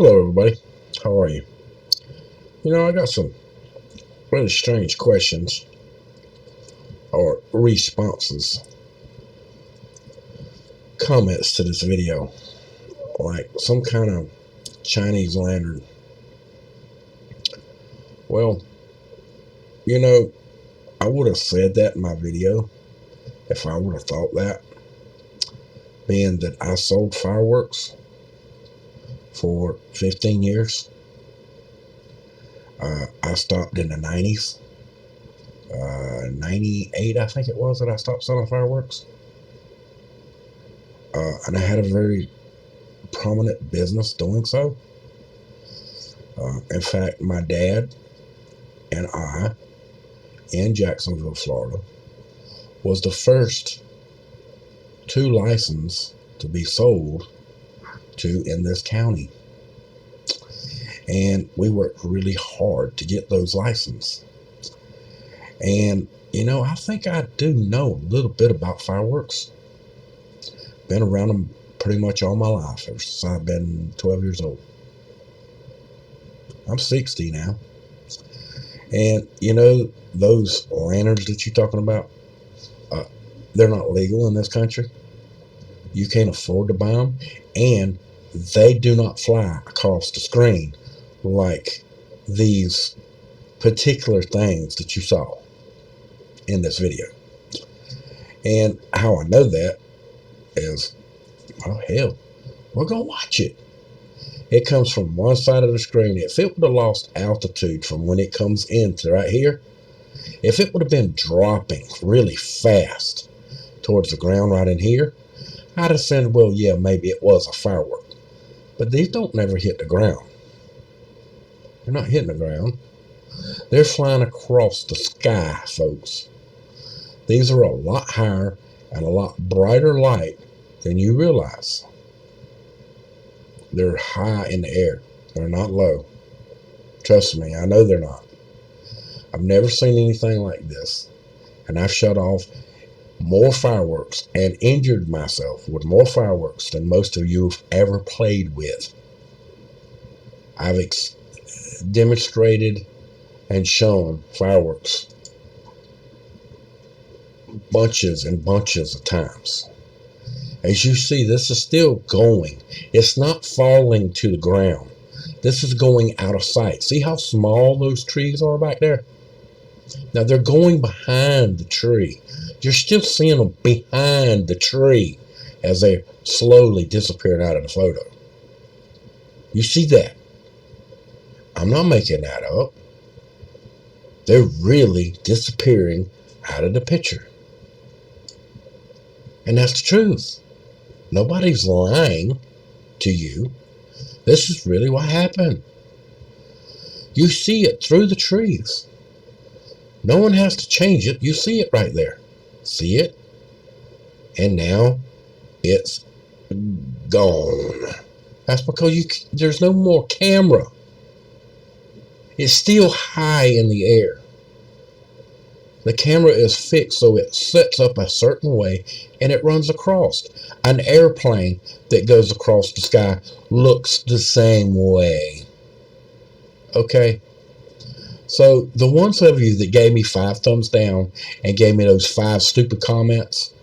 Hello, everybody. How are you? I got some really strange questions or responses, comments to this video, like some kind of Chinese lantern. Well, you know, I would have said that in my video if I would have thought that, being that I sold fireworks for 15 years. I stopped in the 90s. 98, I think it was, that I stopped selling fireworks. And I had a very prominent business doing so. In fact, my dad and I, in Jacksonville, Florida, was the first two licenses to be sold to in this county. And we worked really hard to get those licenses. And, I think I do know a little bit about fireworks. Been around them pretty much all my life, ever since I've been 12 years old. I'm 60 now. And, those lanterns that you're talking about, they're not legal in this country. You can't afford to buy them. And they do not fly across the screen like these particular things that you saw in this video. And how I know that is, well, hell, we're going to watch it. It comes from one side of the screen. If it would have lost altitude from when it comes into right here, if it would have been dropping really fast towards the ground right in here, I'd have said, well, yeah, maybe it was a firework. But these don't never hit the ground. They're not hitting the ground. They're flying across the sky, folks. These are a lot higher and a lot brighter light than you realize. They're high in the air. They're not low. Trust me, I know they're not. I've never seen anything like this. And I've shut off more fireworks and injured myself with more fireworks than most of you have ever played with. I've demonstrated and shown fireworks bunches and bunches of times. As you see, this is still going. It's not falling to the ground. This is going out of sight. See how small those trees are back there? Now they're going behind the tree. You're still seeing them behind the tree as they're slowly disappearing out of the photo. You see that? I'm not making that up. They're really disappearing out of the picture. And that's the truth. Nobody's lying to you. This is really what happened. You see it through the trees. No one has to change it. You see it right there. See it? And now it's gone. That's because there's no more camera. It's still high in the air. The camera is fixed so it sets up a certain way and it runs across. An airplane that goes across the sky looks the same way. Okay? So the ones of you that gave me 5 thumbs down and gave me those 5 stupid comments,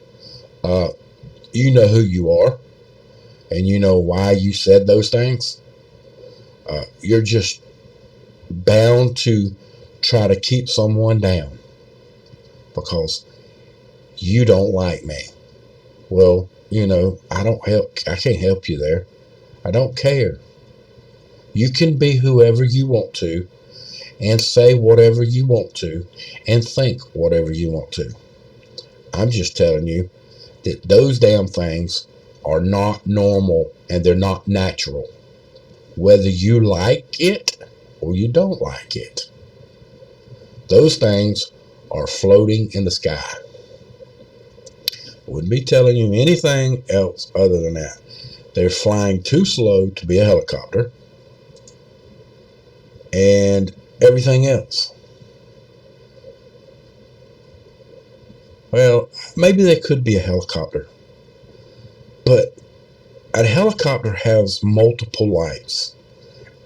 you know who you are. And you know why you said those things. You're just bound to try to keep someone down because you don't like me. Well, I can't help you there. I don't care. You can be whoever you want to and say whatever you want to and think whatever you want to. I'm just telling you that those damn things are not normal and they're not natural. Whether you like it or you don't like it. Those things are floating in the sky. Wouldn't be telling you anything else other than that. They're flying too slow to be a helicopter. And everything else. Well, maybe they could be a helicopter. But a helicopter has multiple lights.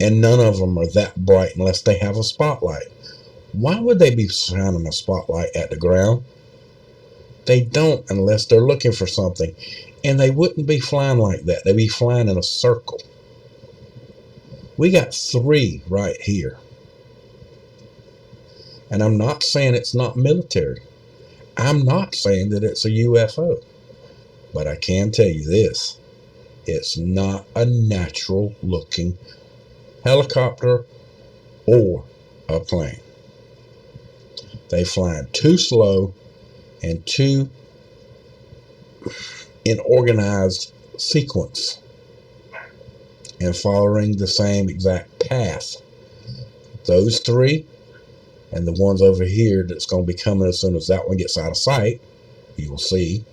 And none of them are that bright unless they have a spotlight. Why would they be shining a spotlight at the ground? They don't unless they're looking for something. And they wouldn't be flying like that. They'd be flying in a circle. We got 3 right here. And I'm not saying it's not military. I'm not saying that it's a UFO. But I can tell you this. It's not a natural looking helicopter or a plane. They flying too slow and too in organized sequence and following the same exact path. Those 3 and the ones over here that's going to be coming as soon as that one gets out of sight, you will see.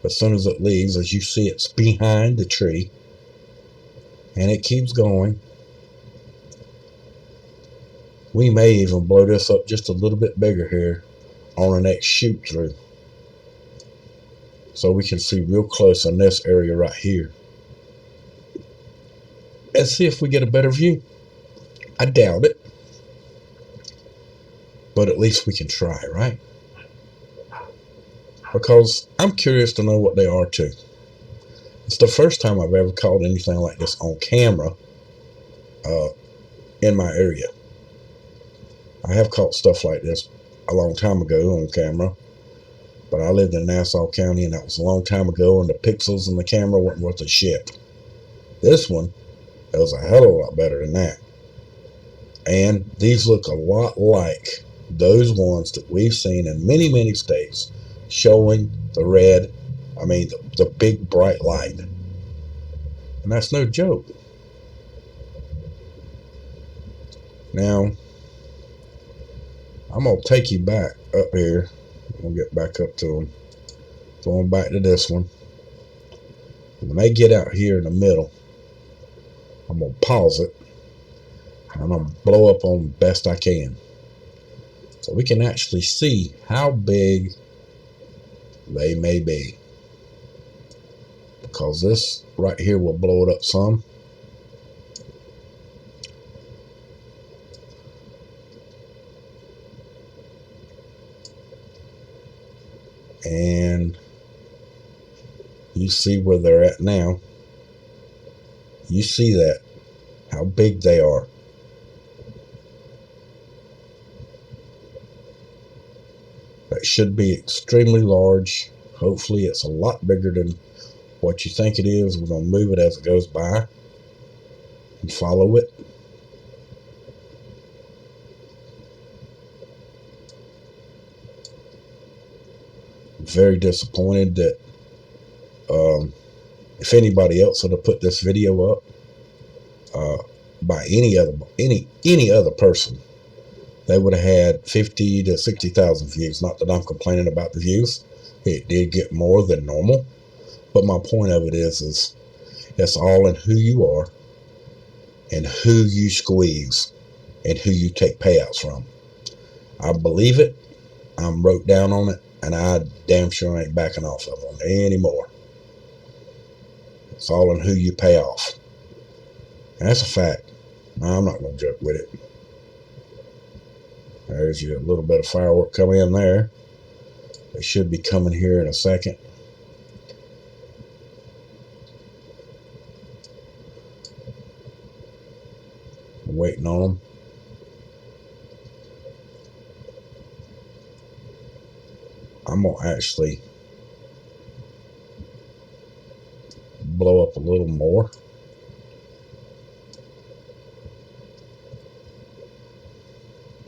As soon as it leaves, as you see, it's behind the tree and it keeps going. We may even blow this up just a little bit bigger here on the next shoot through, so we can see real close on this area right here and see if we get a better view. I doubt it, but at least we can try, right? Because I'm curious to know what they are too. It's the first time I've ever caught anything like this on camera in my area. I have caught stuff like this a long time ago on camera, but I lived in Nassau County and that was a long time ago, and the pixels in the camera weren't worth a shit. This one, it was a hell of a lot better than that. And these look a lot like those ones that we've seen in many, many states showing the big bright light. And that's no joke. Now, I'm going to take you back up here. We'll get back up to them. Going back to this one. When they get out here in the middle, I'm going to pause it. And I'm going to blow up on the best I can, so we can actually see how big they may be. Because this right here will blow it up some. And you see where they're at now. You see that, how big they are. That should be extremely large. Hopefully it's a lot bigger than what you think it is. We're going to move it as it goes by and follow it. Very disappointed that if anybody else would have put this video up by any other person, they would have had 50 to 60,000 views. Not that I'm complaining about the views. It did get more than normal, but my point of it is it's all in who you are and who you squeeze and who you take payouts from. I believe it. I'm wrote down on it, and I damn sure ain't backing off of them anymore. It's all in who you pay off. And that's a fact. I'm not going to joke with it. There's your little bit of firework coming in there. They should be coming here in a second. I'm waiting on them. I'm going to actually blow up a little more.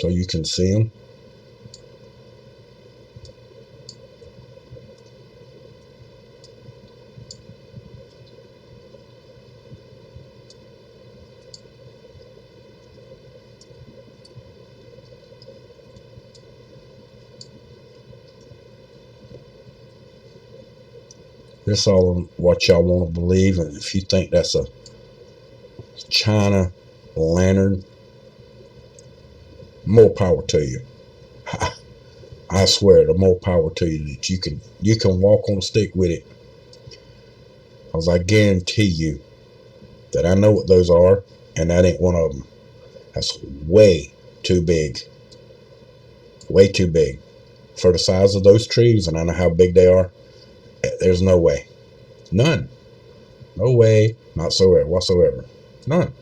So you can see them. This all what y'all want to believe, and if you think that's a China lantern, more power to you. I swear, the more power to you that you can walk on a stick with it. Because I guarantee you that I know what those are, and that ain't one of them. That's way too big. Way too big. For the size of those trees, and I know how big they are, there's no way. None. No way, not so whatsoever. None.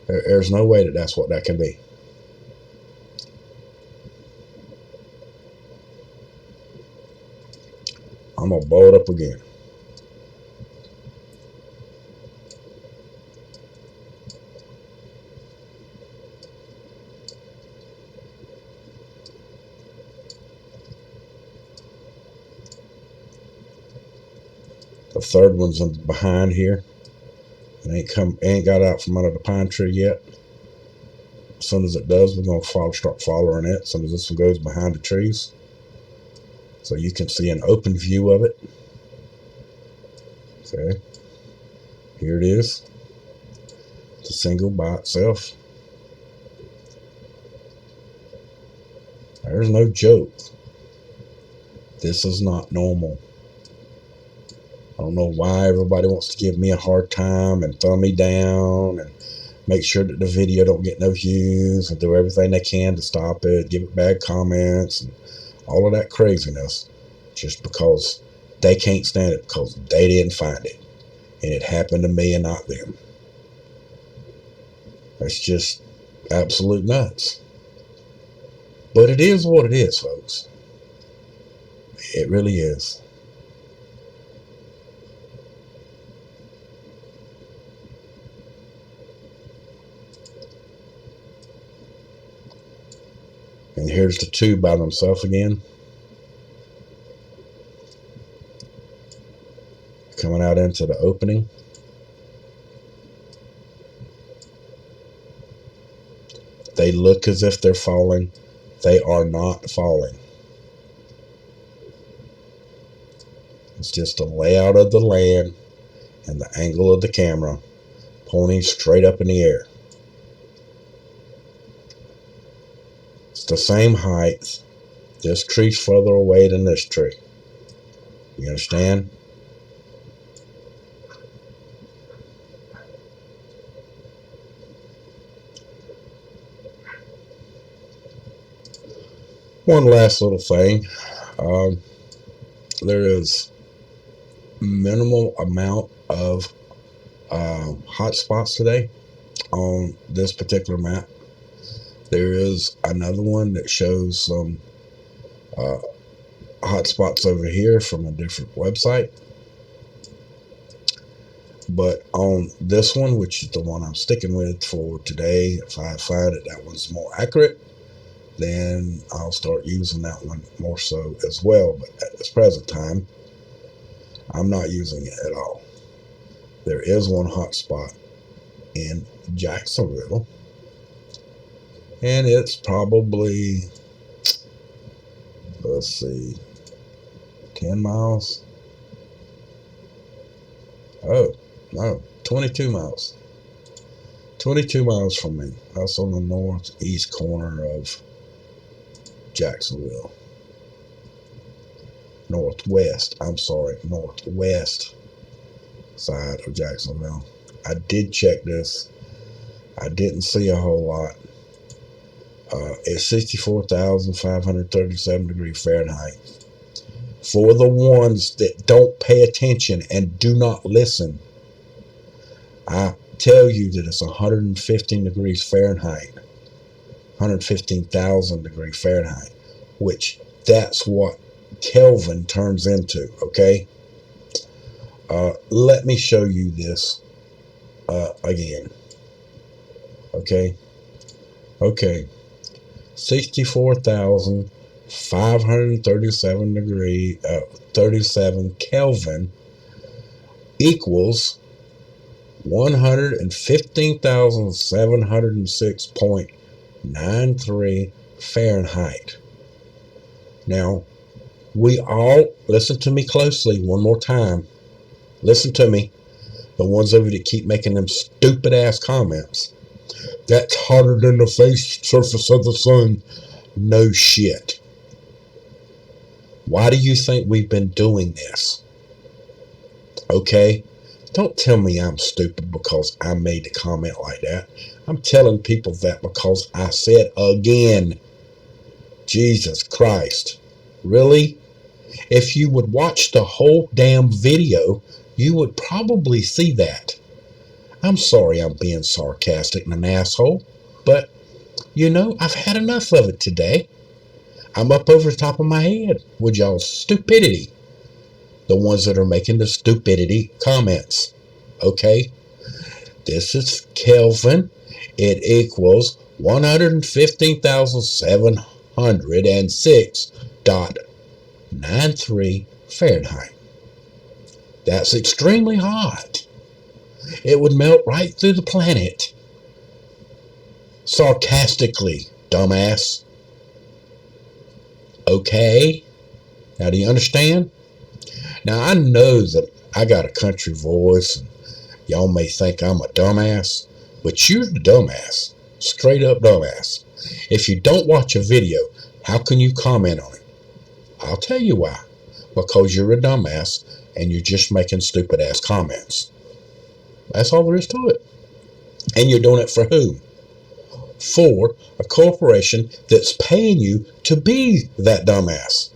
There's no way that that's what that can be. I'm going to blow it up again. The third one's behind here. It ain't got out from under the pine tree yet. As soon as it does, we're going to start following it. As soon as this one goes behind the trees, so you can see an open view of it. Okay, here it is. It's a single by itself. There's no joke. This is not normal. I don't know why everybody wants to give me a hard time and thumb me down and make sure that the video don't get no views and do everything they can to stop it, give it bad comments and all of that craziness, just because they can't stand it, because they didn't find it and it happened to me and not them. That's just absolute nuts. But it is what it is, folks. It really is. And here's the two by themselves again. Coming out into the opening. They look as if they're falling. They are not falling. It's just the layout of the land and the angle of the camera pointing straight up in the air. It's the same height. This tree's further away than this tree. You understand? One last little thing. There is minimal amount of hot spots today on this particular map. There is another one that shows some hot spots over here from a different website. But on this one, which is the one I'm sticking with for today, if I find that one's more accurate, then I'll start using that one more so as well. But at this present time, I'm not using it at all. There is one hot spot in Jacksonville, and it's probably, let's see, 10 miles. Oh, no, 22 miles. 22 miles from me. That's on the northeast corner of Jacksonville. Northwest side of Jacksonville. I did check this. I didn't see a whole lot. It's 64,537 degrees Fahrenheit. For the ones that don't pay attention and do not listen, I tell you that it's 115 degrees Fahrenheit. 115,000 degrees Fahrenheit, which that's what Kelvin turns into, okay? Let me show you this again. Okay. 64,537 degree 37 Kelvin equals 115,706.93 Fahrenheit. Now, we all, listen to me closely one more time. Listen to me. The ones of you that keep making them stupid ass comments. That's hotter than the face surface of the sun. No shit. Why do you think we've been doing this Okay? Don't tell me I'm stupid because I made a comment like that. I'm telling people that because I said again. Jesus Christ. Really? If you would watch the whole damn video, you would probably see that. I'm sorry I'm being sarcastic and an asshole, but, I've had enough of it today. I'm up over the top of my head with y'all's stupidity. The ones that are making the stupidity comments. Okay? This is Kelvin. It equals 115,706.93 Fahrenheit. That's extremely hot. It would melt right through the planet. Sarcastically, dumbass. Okay? Now, do you understand? Now, I know that I got a country voice, and y'all may think I'm a dumbass, but you're the dumbass. Straight up dumbass. If you don't watch a video, how can you comment on it? I'll tell you why. Because you're a dumbass, and you're just making stupid ass comments. That's all there is to it. And you're doing it for whom? For a corporation that's paying you to be that dumbass.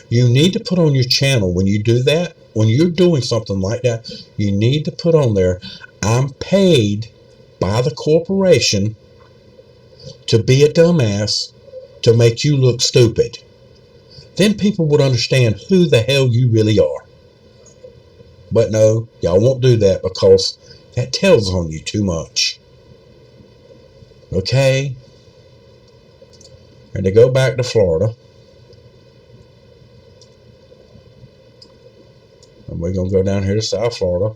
You need to put on your channel when you do that, when you're doing something like that, you need to put on there, I'm paid by the corporation to be a dumbass to make you look stupid. Then people would understand who the hell you really are. But no, y'all won't do that because that tells on you too much. Okay? And to go back to Florida, and we're going to go down here to South Florida.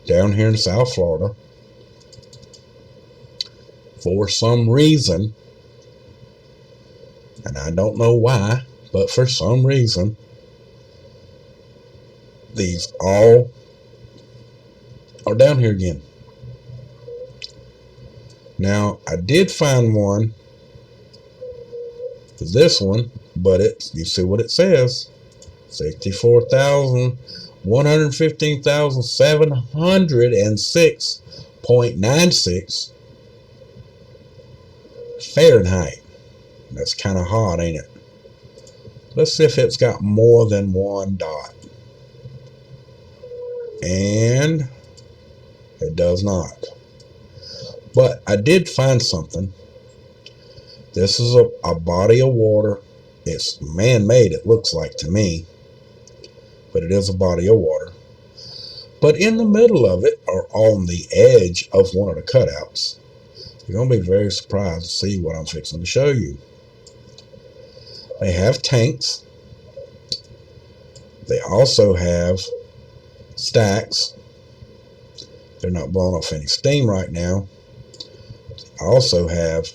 Down here in South Florida, for some reason, and I don't know why, but for some reason, these all are down here again. Now, I did find one for this one, but you see what it says. 115,706.96 Fahrenheit. That's kind of hot, ain't it? Let's see if it's got more than one dot. And it does not. But I did find something. This is a body of water. It's man-made, it looks like to me. But it is a body of water. But in the middle of it, or on the edge of one of the cutouts, you're going to be very surprised to see what I'm fixing to show you. They have tanks. They also have stacks. They're not blowing off any steam right now. They also have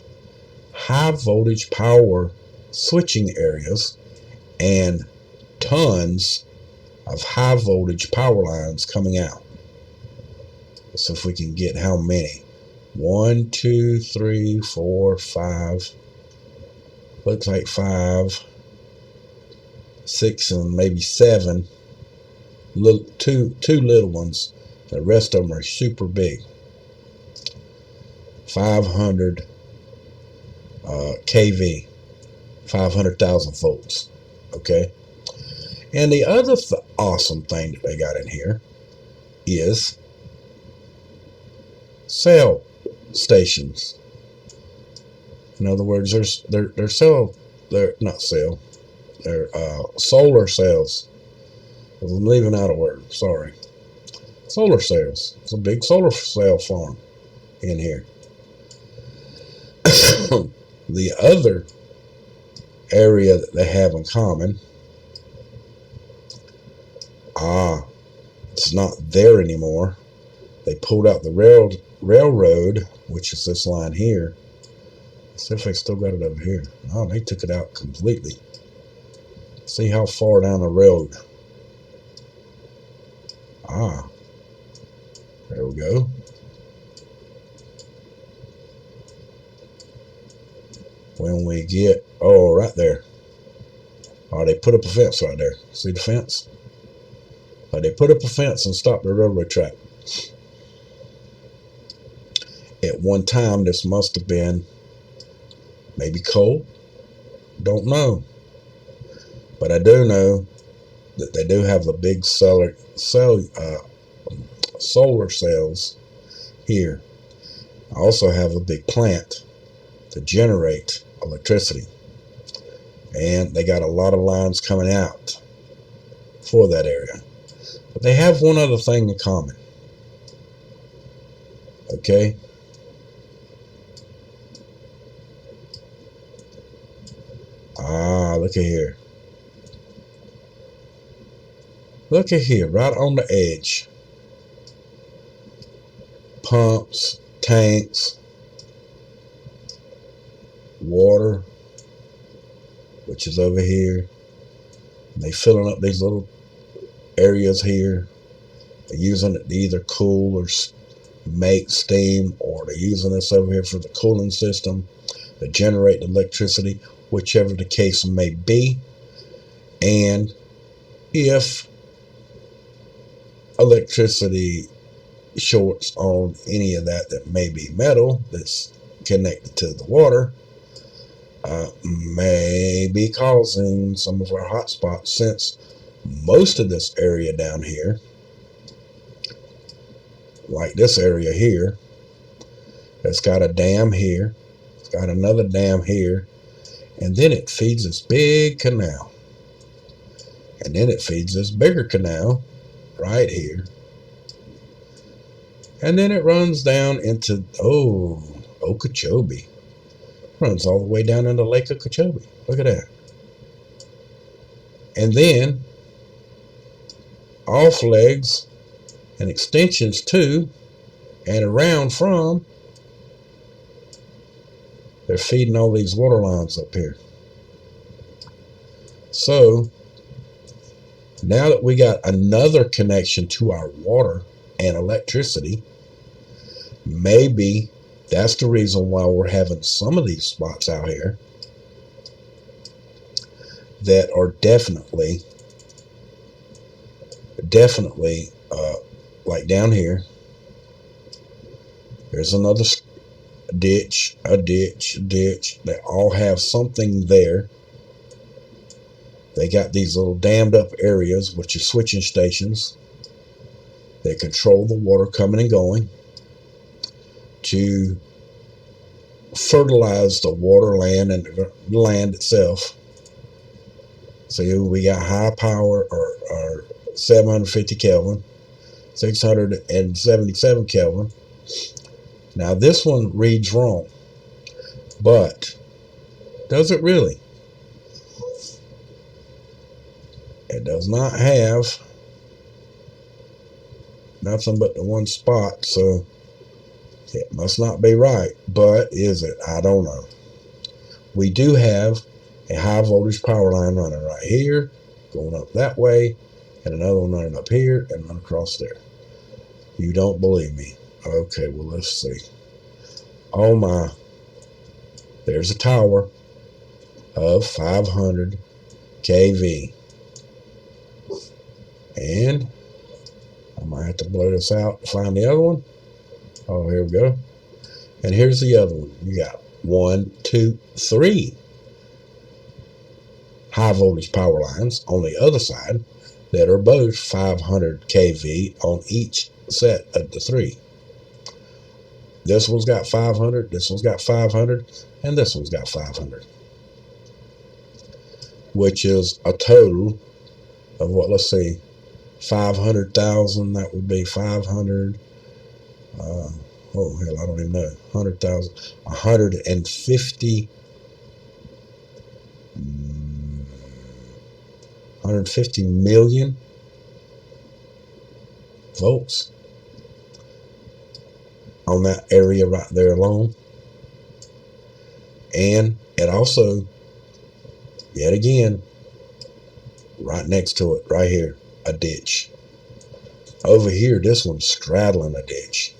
high voltage power switching areas and tons of high voltage power lines coming out. Let's see if we can get how many. 1, 2, 3, 4, 5. Looks like 5, 6, and maybe 7. Two little ones. The rest of them are super big. 500 kV, 500,000 volts. Okay. And the other awesome thing that they got in here is cell stations. In other words, they're solar cells. I'm leaving out a word. Sorry. Solar cells. It's a big solar cell farm in here. The other area that they have in common, it's not there anymore. They pulled out the railroad, which is this line here. Let's see if they still got it over here. Oh, they took it out completely. See how far down the road. There we go. When we get, right there. Or they put up a fence right there. See the fence? Or they put up a fence and stopped the railroad track. At one time, this must have been maybe coal. Don't know. But I do know that they do have the big solar cells here. I also have a big plant to generate electricity. And they got a lot of lines coming out for that area. But they have one other thing in common. Okay? Look at here. Look at here, right on the edge. Pumps, tanks, water, which is over here. They filling up these little areas here. They're using it to either cool or make steam, or they're using this over here for the cooling system to generate electricity, whichever the case may be. And if electricity shorts on any of that may be metal that's connected to the water, may be causing some of our hot spots, since most of this area down here, like this area here, it's got a dam here, it's got another dam here, and then it feeds this big canal, and then it feeds this bigger canal right here, and then it runs down into Okeechobee. Runs all the way down into Lake Okeechobee. Look at that. And then off legs and extensions to and around from, they're feeding all these water lines up here. So now that we got another connection to our water and electricity, maybe that's the reason why we're having some of these spots out here that are definitely like down here. There's another ditch, a ditch. They all have something there. They got these little dammed up areas, which are switching stations. They control the water coming and going to fertilize the water, land, and the land itself. So we got high power or 750 Kelvin, 677 Kelvin. Now this one reads wrong, but does it really? It does not have nothing but the one spot, so it must not be right. But is it? I don't know. We do have a high voltage power line running right here, going up that way, and another one running up here and run across there. You don't believe me? Okay, well, let's see. Oh my, there's a tower of 500 kV. And I might have to blow this out to find the other one. Oh, here we go. And here's the other one. You got 1, 2, 3 high voltage power lines on the other side that are both 500 kV on each set of the 3. This one's got 500, this one's got 500, and this one's got 500. Which is a total of what, let's see, 500,000, that would be 500, oh hell, I don't even know, 100,000, 150, 150 million volts on that area right there alone. And it also, yet again, right next to it, right here, a ditch. Over here, this one's straddling a ditch.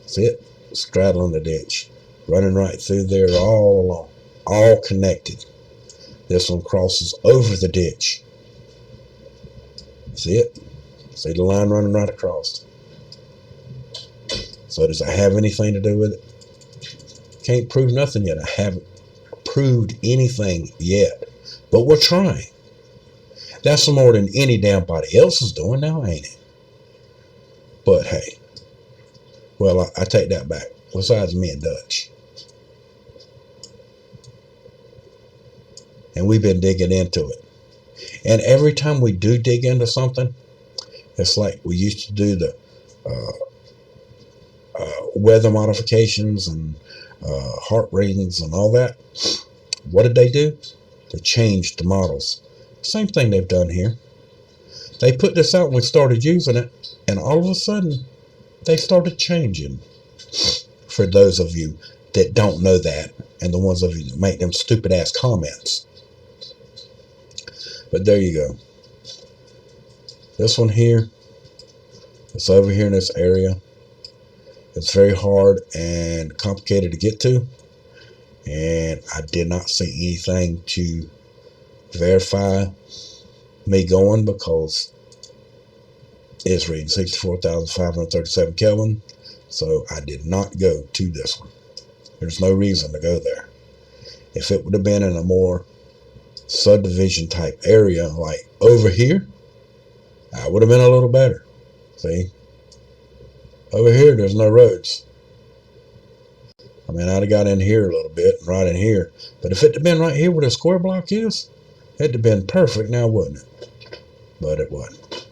See it? Straddling the ditch. Running right through there all along. All connected. This one crosses over the ditch. See it? See the line running right across. So does it have anything to do with it? Can't prove nothing yet. I haven't proved anything yet. But we're trying. That's more than any damn body else is doing now, ain't it? But hey. Well, I take that back. Besides me and Dutch. And we've been digging into it. And every time we do dig into something, it's like we used to do the weather modifications and heart ratings and all that. What did they do? They changed the models. Same thing they've done here. They put this out and we started using it, and all of a sudden they started changing. For those of you that don't know that, and the ones of you that make them stupid ass comments. But there you go. This one here, it's over here in this area. It's very hard and complicated to get to, and I did not see anything to verify me going, because it's reading 64,537 Kelvin, so I did not go to this one. There's no reason to go there. If it would have been in a more subdivision type area like over here, I would have been a little better. See, over here there's no roads. I mean, I'd have got in here a little bit and right in here, but if it had been right here where the square block is, it'd have been perfect now, wouldn't it? But it wasn't.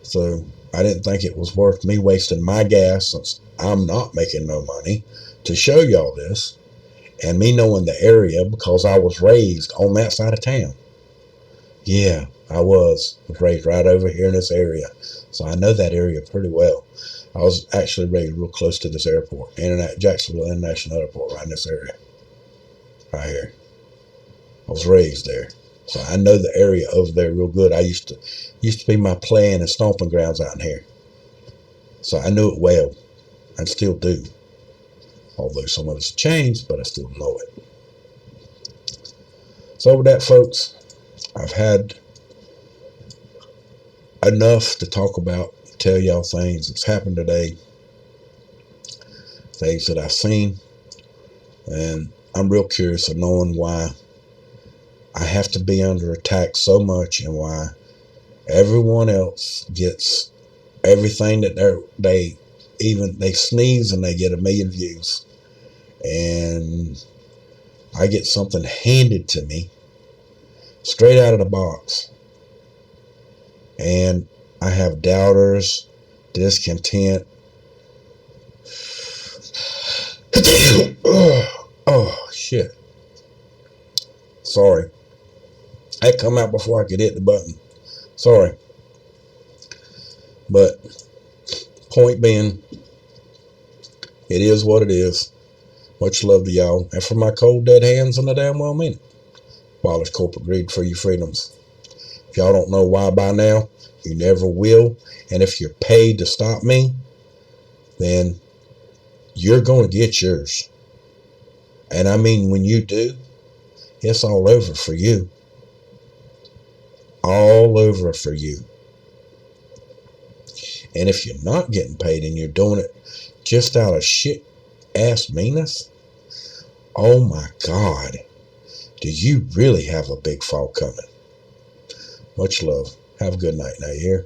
So I didn't think it was worth me wasting my gas, since I'm not making no money, to show y'all this, and me knowing the area because I was raised on that side of town. Yeah, I was raised right over here in this area, so I know that area pretty well. I was actually raised real close to this airport, Jacksonville International Airport, right in this area, right here. I was raised there, so I know the area over there real good. I used to be my playing and stomping grounds out in here, so I knew it well, and still do. Although some of it's changed, but I still know it. So with that, folks, I've had enough to talk about, tell y'all things that's happened today, things that I've seen, and I'm real curious of knowing why I have to be under attack so much, and why everyone else gets everything that they sneeze and they get 1 million views, and I get something handed to me straight out of the box, and I have doubters, discontent. Oh shit, sorry, that come out before I could hit the button. Sorry. But point being, it is what it is. Much love to y'all. And for my cold dead hands, and I damn well mean it. Abolish corporate greed for your freedoms. If y'all don't know why by now, you never will. And if you're paid to stop me, then you're going to get yours. And I mean, when you do, it's all over for you. All over for you. And if you're not getting paid and you're doing it just out of shit ass meanness, oh my God, do you really have a big fall coming? Much love. Have a good night now, you hear?